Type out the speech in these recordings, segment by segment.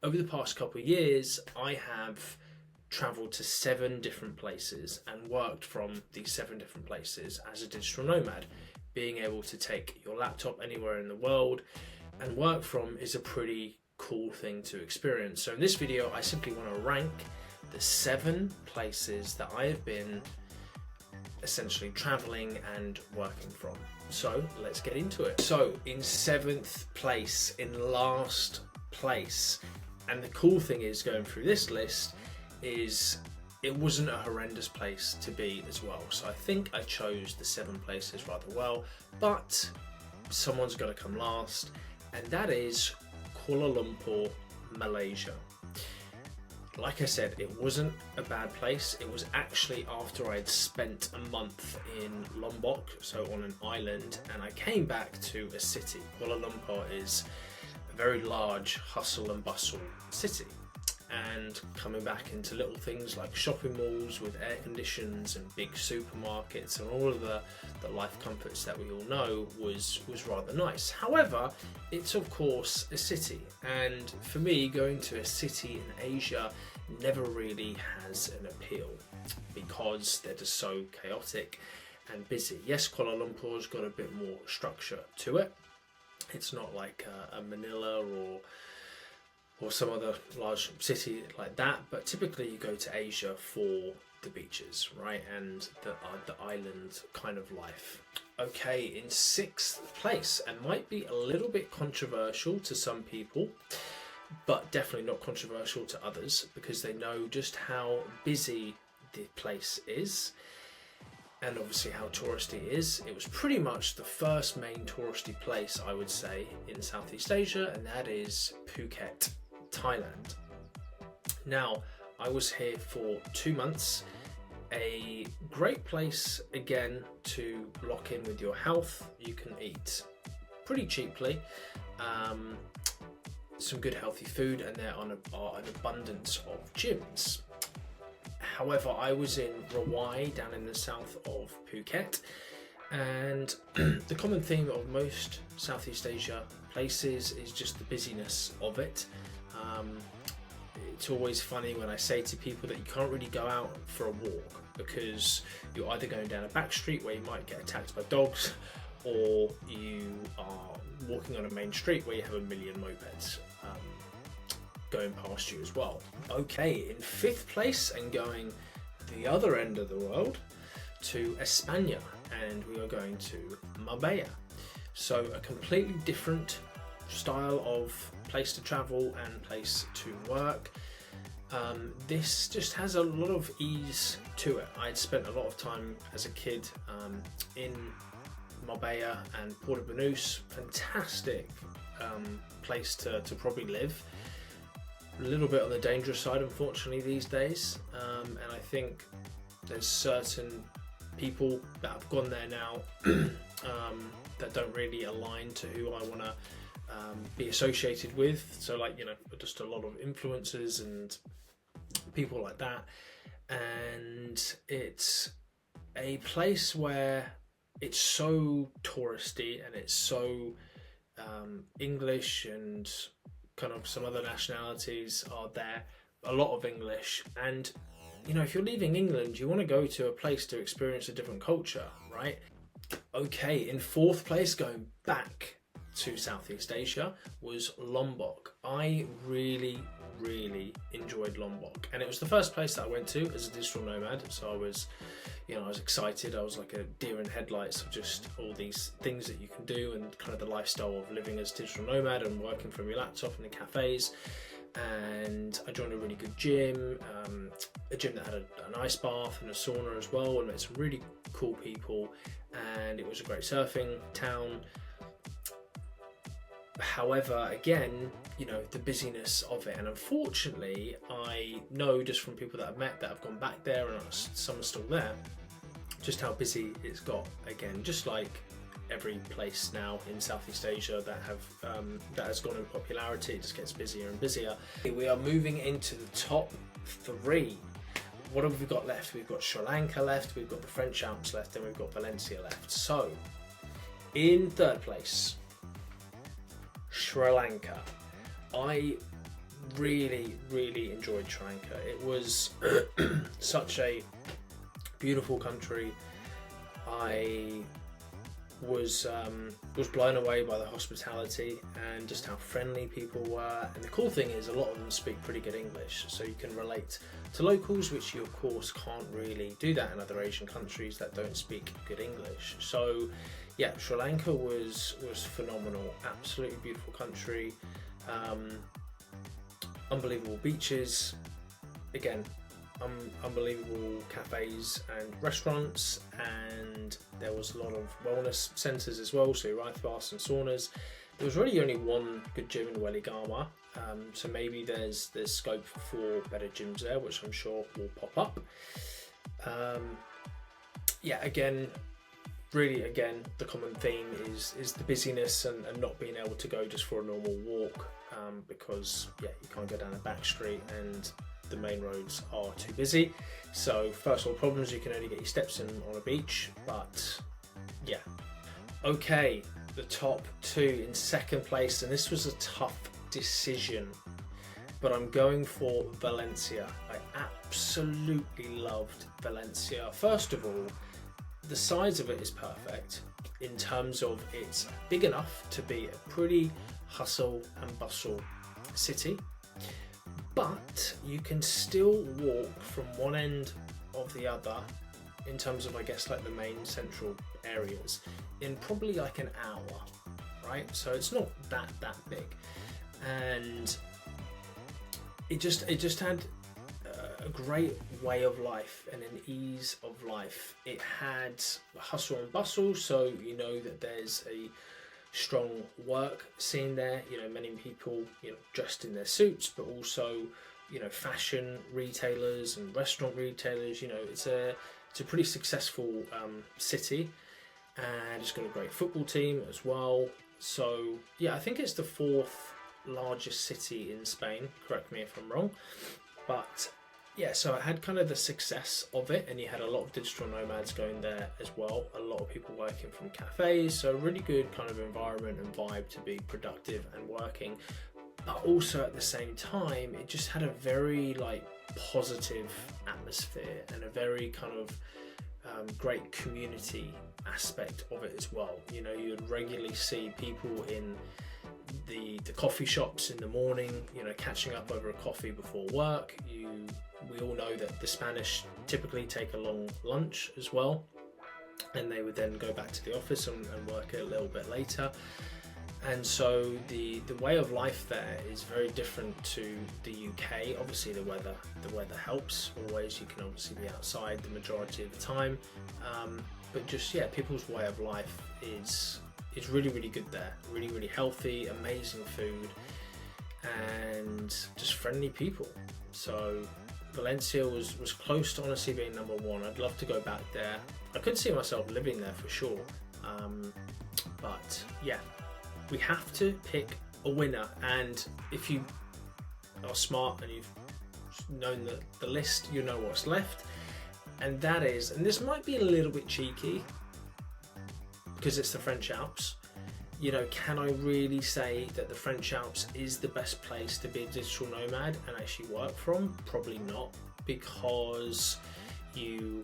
over the past couple of years, I have travelled to 7 different places and worked from these 7 different places as a digital nomad. Being able to take your laptop anywhere in the world and work from is a pretty cool thing to experience. So in this video, I simply want to rank the 7 places that I have been essentially traveling and working from. So let's get into it. So in 7th place, in last place, and the cool thing is going through this list is it wasn't a horrendous place to be as well. So I think I chose the 7 places rather well, but someone's got to come last, and that is Kuala Lumpur, Malaysia. Like I said, it wasn't a bad place. It was actually after I had spent a month in Lombok, so on an island, and I came back to a city. Kuala Lumpur is a very large hustle and bustle city, and coming back into little things like shopping malls with air conditions and big supermarkets and all of the life comforts that we all know was rather nice. However, it's of course a city, and for me, going to a city in Asia never really has an appeal because they're just so chaotic and busy. Yes, Kuala Lumpur's got a bit more structure to it. It's not like a Manila or some other large city like that, but typically you go to Asia for the beaches, right, and the island kind of life. Okay, in 6th place, and might be a little bit controversial to some people, but definitely not controversial to others because they know just how busy the place is and obviously how touristy it is. It was pretty much the first main touristy place, I would say, in Southeast Asia, and that is Phuket, Thailand. Now, I was here for 2 months. A great place again to lock in with your health. You can eat pretty cheaply, some good healthy food, and there are an abundance of gyms. However, I was in Rawai down in the south of Phuket, and the common theme of most Southeast Asia places is just the busyness of it. It's always funny when I say to people that you can't really go out for a walk because you're either going down a back street where you might get attacked by dogs, or you are walking on a main street where you have a million mopeds going past you as well. Okay, in 5th place, and going the other end of the world to España, and we are going to Marbella. So a completely different style of place to travel and place to work. This just has a lot of ease to it. I'd spent a lot of time as a kid in Marbella and Port of Banús. Fantastic place to probably live. A little bit on the dangerous side, unfortunately, these days, and I think there's certain people that have gone there now that don't really align to who I want to be associated with. So, like, you know, just a lot of influencers and people like that, and it's a place where it's so touristy and it's so English, and kind of some other nationalities are there, a lot of English. And you know, if you're leaving England, you want to go to a place to experience a different culture, right? Okay, in 4th place, going back to Southeast Asia, was Lombok. I really enjoyed Lombok, and it was the first place that I went to as a digital nomad, so I was excited. I was like a deer in headlights of just all these things that you can do and kind of the lifestyle of living as a digital nomad and working from your laptop in the cafes. And I joined a really good gym, a gym that had an ice bath and a sauna as well, and met some really cool people, and it was a great surfing town. However, again, you know, the busyness of it, and unfortunately I know just from people that I've met that have gone back there, and some are still there, just how busy it's got. Again, just like every place now in Southeast Asia that has gone in popularity, it just gets busier and busier. We are moving into the top 3. What have we got left? We've got Sri Lanka left, we've got the French Alps left, and we've got Valencia left. So in 3rd place, Sri Lanka. I really enjoyed Sri Lanka. It was such a beautiful country. I was blown away by the hospitality and just how friendly people were. And the cool thing is, a lot of them speak pretty good English, so you can relate to locals, which you of course can't really do that in other Asian countries that don't speak good English. So yeah, Sri Lanka was phenomenal. Absolutely beautiful country. Unbelievable beaches. Again, unbelievable cafes and restaurants, and there was a lot of wellness centres as well, so rice baths and saunas. There was really only one good gym in Weligama, so maybe there's scope for better gyms there, which I'm sure will pop up. Yeah, again, the common theme is the busyness and not being able to go just for a normal walk, because yeah, you can't go down a back street and the main roads are too busy. So first world problems, you can only get your steps in on a beach, but yeah. Okay, the top two. In second place, and this was a tough decision, but I'm going for Valencia. I absolutely loved Valencia. First of all, the size of it is perfect in terms of it's big enough to be a pretty hustle and bustle city, but you can still walk from one end of the other in terms of, I guess, like the main central areas in probably like an hour, right? So it's not that big, and it just had a great way of life and an ease of life. It had hustle and bustle, so you know that there's a strong work scene there. You know, many people, you know, dressed in their suits, but also, you know, fashion retailers and restaurant retailers. You know, it's a pretty successful city, and it's got a great football team as well. So yeah, I think it's the fourth largest city in Spain. Correct me if I'm wrong, but yeah, so it had kind of the success of it, and you had a lot of digital nomads going there as well, a lot of people working from cafes, so really good kind of environment and vibe to be productive and working. But also at the same time, it just had a very like positive atmosphere and a very kind of great community aspect of it as well. You know, you would regularly see people in the coffee shops in the morning, you know, catching up over a coffee before work. We all know that the Spanish typically take a long lunch as well, and they would then go back to the office and work a little bit later. And so the way of life there is very different to the UK. Obviously the weather helps always. You can obviously be outside the majority of the time, but just yeah, people's way of life is really good there. Really healthy, amazing food, and just friendly people. So Valencia was close to honestly being number one. I'd love to go back there. I could see myself living there for sure, but yeah, we have to pick a winner. And if you are smart and you've known the list, you know what's left, and that is, and this might be a little bit cheeky because it's the French Alps. You know, can I really say that the French Alps is the best place to be a digital nomad and actually work from? Probably not, because in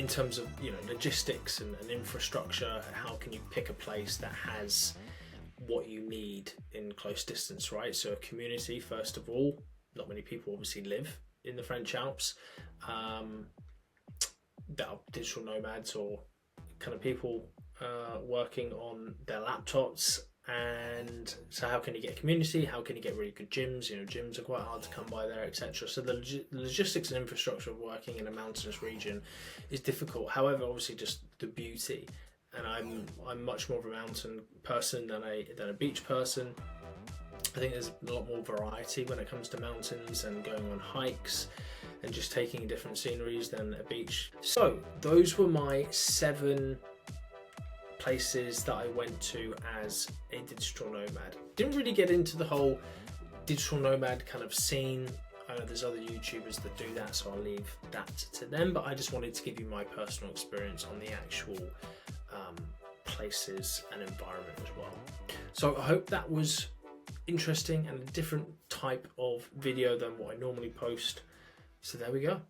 terms of, you know, logistics and infrastructure, how can you pick a place that has what you need in close distance, right? So a community, first of all. Not many people obviously live in the French Alps that are digital nomads or kind of people working on their laptops. And so how can you get a community? How can you get really good gyms? You know, gyms are quite hard to come by there, etc. So the logistics and infrastructure of working in a mountainous region is difficult. However, obviously just the beauty, and I'm much more of a mountain person than a beach person. I think there's a lot more variety when it comes to mountains and going on hikes and just taking different sceneries than a beach. So those were my 7 places that I went to as a digital nomad. Didn't really get into the whole digital nomad kind of scene. I know there's other YouTubers that do that, so I'll leave that to them, but I just wanted to give you my personal experience on the actual places and environment as well. So I hope that was interesting and a different type of video than what I normally post. So there we go.